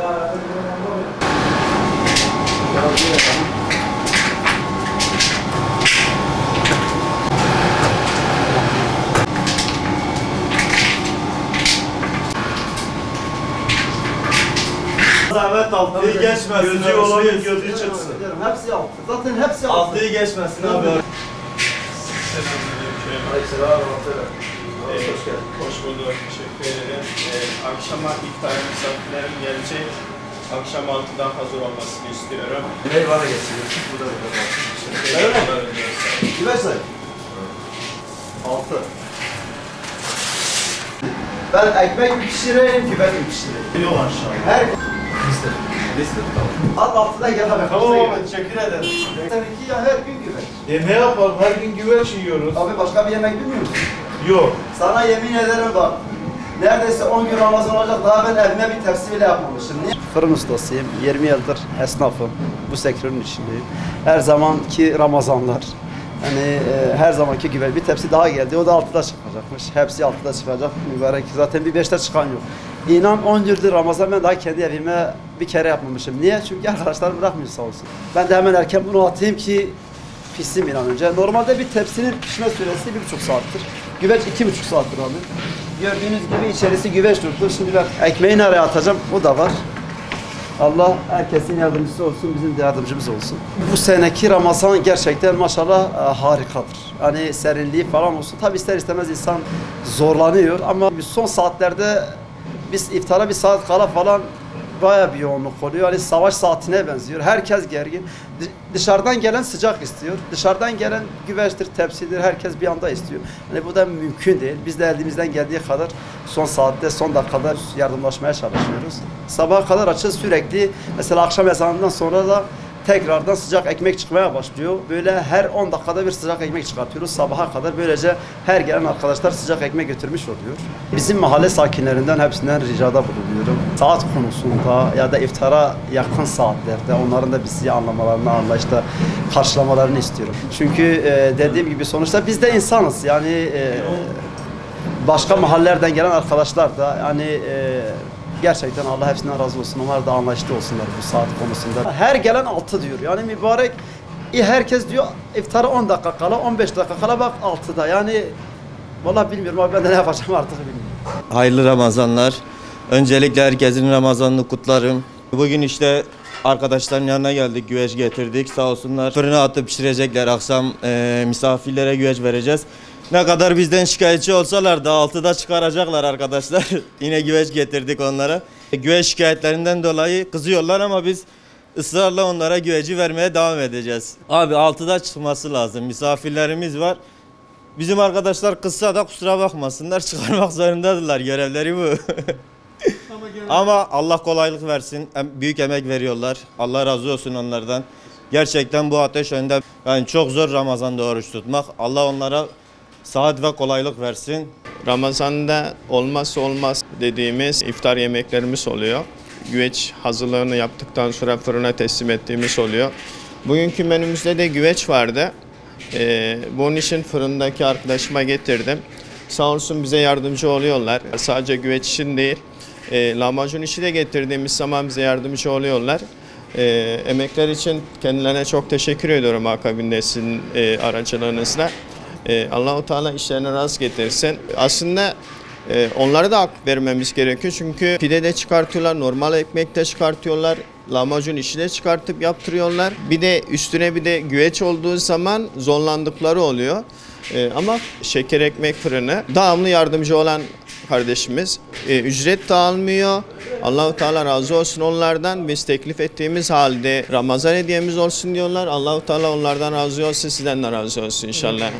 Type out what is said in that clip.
Zahmet 6'yı geçmesin. Gözü olayım, gözü çıksın. Hepsi 6. Zaten hepsi 6. 6'yı geçmesin abi. Aleykümselam. Hoş bulduk. Teşekkür ederim. Akşama iftar misafirlerim gelecek. Akşam 6'dan hazır olmasını istiyorum. Neyi bana getiriyorsun? Burada da Öyle mi? Güveç say. 6. Ben ekmek mi pişireyim, güveç mi pişireyim? Yok aşağı. Her Liste at 6'da gel abi. Tamam abi, teşekkür ederim. Seninki ya her gün güveç. Ne yapalım? Her gün güveç yiyoruz. Abi başka bir yemek bilmiyor musun? Yok. Sana yemin ederim bak. Neredeyse 10 gün Ramazan olacak, daha ben evime bir tepsi bile yapmamışım. Niye? Fırın ustasıyım, 20 yıldır esnafım, bu sektörün içindeyim. Her zamanki Ramazanlar, hani her zamanki gibi bir tepsi daha geldi, o da 6'da çıkacakmış. Hepsi 6'da çıkacak, mübarek. Zaten bir 5'te çıkan yok. İnan 10 yıldır Ramazan ben daha kendi evime bir kere yapmamışım. Niye? Çünkü arkadaşlar bırakmıyor sağ olsun. Ben de hemen erken bunu atayım ki pişsin bir an önce. Normalde bir tepsinin pişme süresi 1,5 saattir. Güveç 2,5 saattir abi. Gördüğünüz gibi içerisi güveç durdu. Şimdi ben ekmeği nereye atacağım? O da var. Allah herkesin yardımcısı olsun, bizim de yardımcımız olsun. Bu seneki Ramazan gerçekten maşallah harikadır. Hani serinliği falan olsun. Tabi ister istemez insan zorlanıyor ama son saatlerde biz iftara bir saat kala falan bayağı bir yoğunluk oluyor. Hani savaş saatine benziyor. Herkes gergin. Dışarıdan gelen sıcak istiyor. Dışarıdan gelen güveçtir, tepsidir. Herkes bir anda istiyor. Hani bu da mümkün değil. Biz de elimizden geldiği kadar son saatte, son dakikada yardımlaşmaya çalışıyoruz. Sabaha kadar açız sürekli. Mesela akşam ezanından sonra da tekrardan sıcak ekmek çıkmaya başlıyor. Böyle her 10 dakikada bir sıcak ekmek çıkartıyoruz sabaha kadar. Böylece her gelen arkadaşlar sıcak ekmek götürmüş oluyor. Bizim mahalle sakinlerinden hepsinden ricada bulunuyorum. Saat konusunda ya da iftara yakın saatlerde onların da bizi anlamalarını, anlayışla karşılamalarını istiyorum. Çünkü dediğim gibi sonuçta biz de insanız. Yani başka mahallelerden gelen arkadaşlar da yani gerçekten Allah hepsinden razı olsun. Onlar da anlayışlı olsunlar bu saat konusunda. Her gelen 6 diyor. Yani mübarek herkes diyor iftara 10 dakika kala, 15 dakika kala bak 6'da. Yani vallahi bilmiyorum abi ben de ne yapacağım artık bilmiyorum. Hayırlı Ramazanlar. Öncelikle herkesin Ramazanını kutlarım. Bugün işte arkadaşların yanına geldik, güveç getirdik. Sağ olsunlar fırına atıp pişirecekler. Akşam misafirlere güveç vereceğiz. Ne kadar bizden şikayetçi olsalar da 6'da çıkaracaklar arkadaşlar. Yine güveç getirdik onlara. Güveç şikayetlerinden dolayı kızıyorlar ama biz ısrarla onlara güveci vermeye devam edeceğiz. Abi 6'da çıkması lazım. Misafirlerimiz var. Bizim arkadaşlar kızsa da kusura bakmasınlar. Çıkarmak zorundadırlar. Görevleri bu. Ama Allah kolaylık versin. Büyük emek veriyorlar. Allah razı olsun onlardan. Gerçekten bu ateş önünde yani çok zor Ramazan'da oruç tutmak. Allah onlara saat ve kolaylık versin. Ramazan'da olmazsa olmaz dediğimiz iftar yemeklerimiz oluyor. Güveç hazırlığını yaptıktan sonra fırına teslim ettiğimiz oluyor. Bugünkü menümüzde de güveç vardı. Bunun için fırındaki arkadaşıma getirdim. Sağ olsun bize yardımcı oluyorlar. Sadece güveç için değil, lahmacun işi de getirdiğimiz zaman bize yardımcı oluyorlar. Emekler için kendilerine çok teşekkür ediyorum akabinde sizin aracılığınızla. Allah-u Teala işlerine rast getirsin. Aslında onlara da hak vermemiz gerekiyor çünkü pide de çıkartıyorlar, normal ekmek de çıkartıyorlar, lahmacun işi de çıkartıp yaptırıyorlar. Bir de üstüne bir de güveç olduğu zaman zorlandıkları oluyor. Ama şeker ekmek fırını devamlı yardımcı olan kardeşimiz. Ücret de almıyor. Allah-u Teala razı olsun onlardan. Biz teklif ettiğimiz halde Ramazan hediyemiz olsun diyorlar. Allah-u Teala onlardan razı olsun, sizden de razı olsun inşallah.